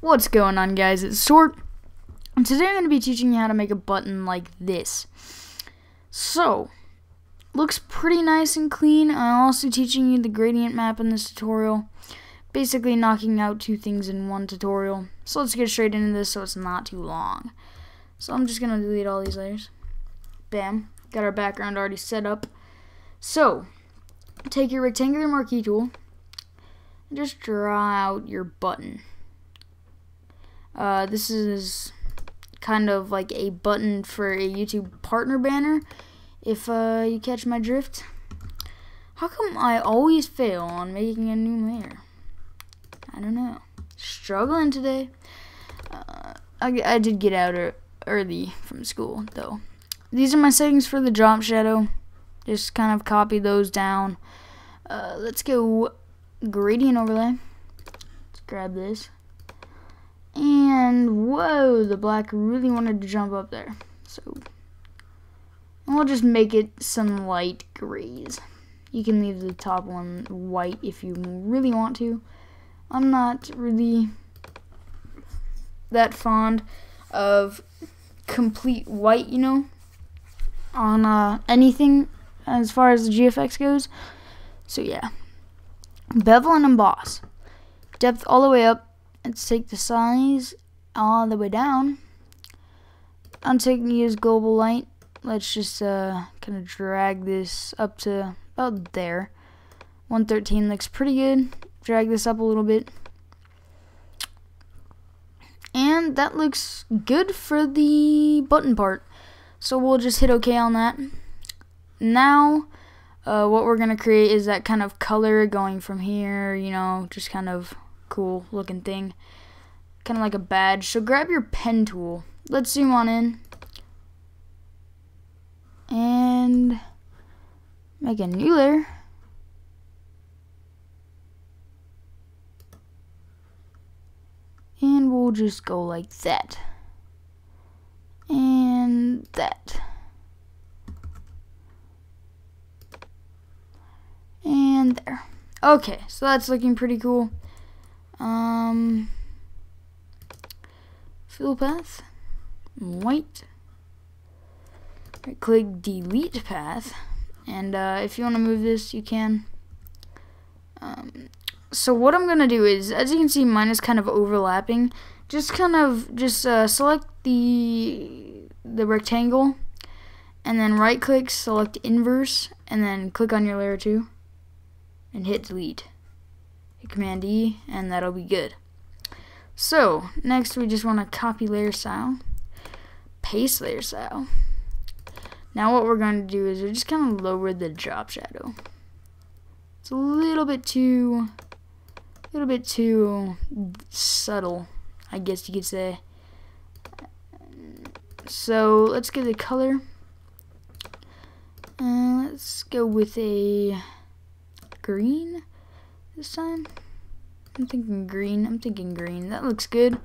What's going on, guys? It's Sort, and today I'm going to be teaching you how to make a button like this. So, looks pretty nice and clean. I'm also teaching you the gradient map in this tutorial, basically knocking out two things in one tutorial. So let's get straight into this so it's not too long. So I'm just going to delete all these layers. Bam. Got our background already set up. So, take your rectangular marquee tool and just draw out your button. This is kind of like a button for a YouTube partner banner, if you catch my drift. How come I always fail on making a new layer? I don't know. Struggling today. I did get out early from school, though. These are my settings for the drop shadow. Just kind of copy those down. Let's go gradient overlay. Let's grab this. And whoa, the black really wanted to jump up there. So we'll just make it some light grays. You can leave the top one white if you really want to. I'm not really that fond of complete white, you know, on anything as far as the GFX goes. So yeah. Bevel and emboss. Depth all the way up. Let's take the size all the way down. I'm taking use global light. Let's just kind of drag this up to about there. 113 looks pretty good. Drag this up a little bit. And that looks good for the button part. So we'll just hit OK on that. Now, what we're going to create is that kind of color going from here, you know, just kind of cool looking thing, kind of like a badge. So grab your pen tool, let's zoom on in and make a new layer, and we'll just go like that and that and there. Okay, so that's looking pretty cool. Fill path, white, right click delete path, and if you want to move this you can. So what I'm gonna do is, as you can see, mine is kind of overlapping. Just select the rectangle and then right click, select inverse, and then click on your layer 2 and hit delete. Command E, and that'll be good. So next we just want to copy layer style, paste layer style. Now what we're going to do is we're just kind of lower the drop shadow. It's a little bit too subtle, I guess you could say. So let's get the color. Let's go with a green. This time, I'm thinking green. That looks good.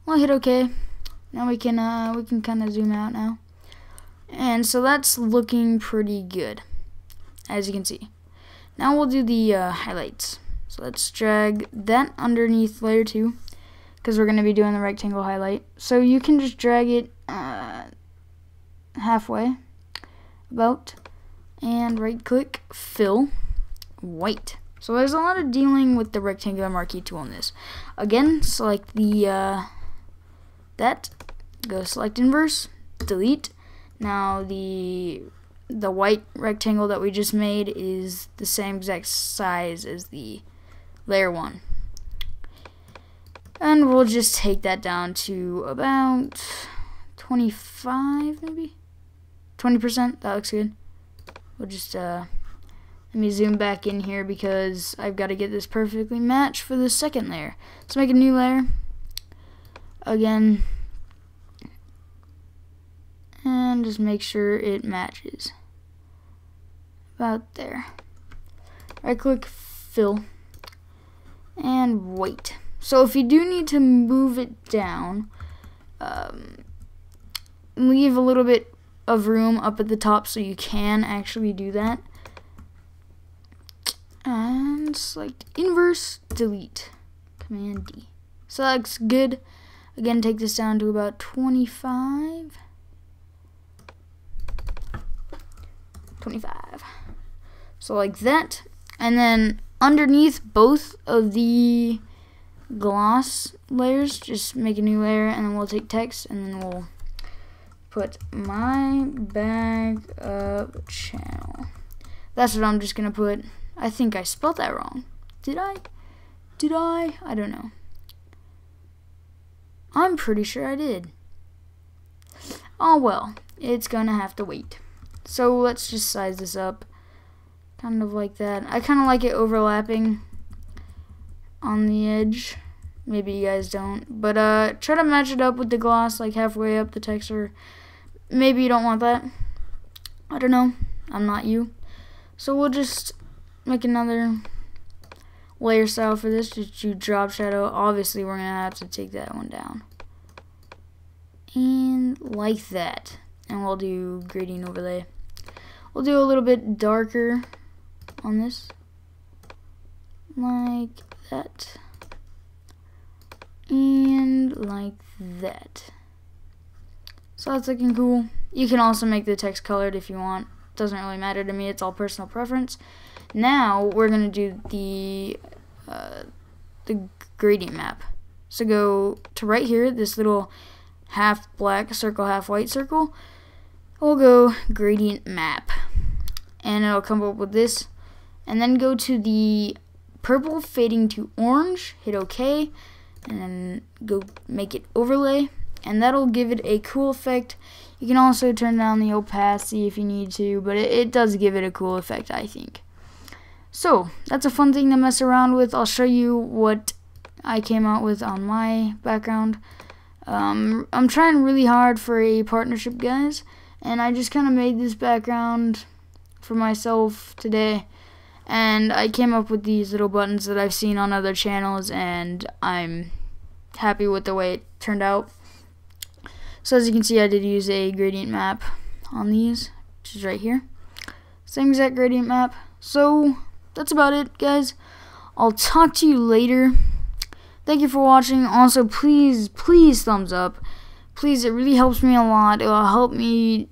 I'll hit OK. Now we can kind of zoom out now, and so that's looking pretty good, as you can see. Now we'll do the highlights. So let's drag that underneath layer 2, because we're going to be doing the rectangle highlight. So you can just drag it halfway, about, and right click, fill, white. So there's a lot of dealing with the rectangular marquee tool in this. Again, select the go select inverse, delete. Now the white rectangle that we just made is the same exact size as the layer 1. And we'll just take that down to about 25, maybe 20%. That looks good. We'll just let me zoom back in here because I've got to get this perfectly matched for the second layer. Let's make a new layer. Again. And just make sure it matches. About there. Right click, fill. And white. So if you do need to move it down, leave a little bit of room up at the top so you can actually do that. And select inverse, delete, Command D. So that looks good. Again, take this down to about 25. 25. So like that. And then underneath both of the gloss layers, just make a new layer, and then we'll take text, and then we'll put my backup channel. That's what I'm just gonna put. I think I spelled that wrong. Did I? I don't know. I'm pretty sure I did. Oh well, it's gonna have to wait. So let's just size this up, kind of like that. I kind of like it overlapping on the edge. Maybe you guys don't, but try to match it up with the gloss, like halfway up the text, or maybe you don't want that. I don't know. I'm not you. So we'll just make another layer style for this. Just do drop shadow. Obviously, we're gonna have to take that one down, and like that. And we'll do gradient overlay. We'll do a little bit darker on this, like that, and like that. So that's looking cool. You can also make the text colored if you want. Doesn't really matter to me. It's all personal preference. Now we're gonna do the gradient map. So go to right here, this little half black circle, half white circle. We'll go gradient map, and it'll come up with this. And then go to the purple fading to orange, hit OK, and then go make it overlay, and that'll give it a cool effect. You can also turn down the opacity if you need to, but it does give it a cool effect, I think. So that's a fun thing to mess around with. I'll show you what I came out with on my background. I'm trying really hard for a partnership, guys, and I just kind of made this background for myself today, and I came up with these little buttons that I've seen on other channels, and I'm happy with the way it turned out. So as you can see, I did use a gradient map on these, which is right here. Same exact gradient map. So that's about it, guys. I'll talk to you later. Thank you for watching. Also, please thumbs up. Please, it really helps me a lot. It will help me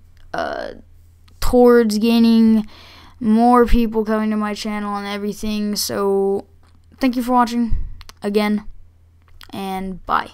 towards gaining more people coming to my channel and everything. So thank you for watching again, and bye.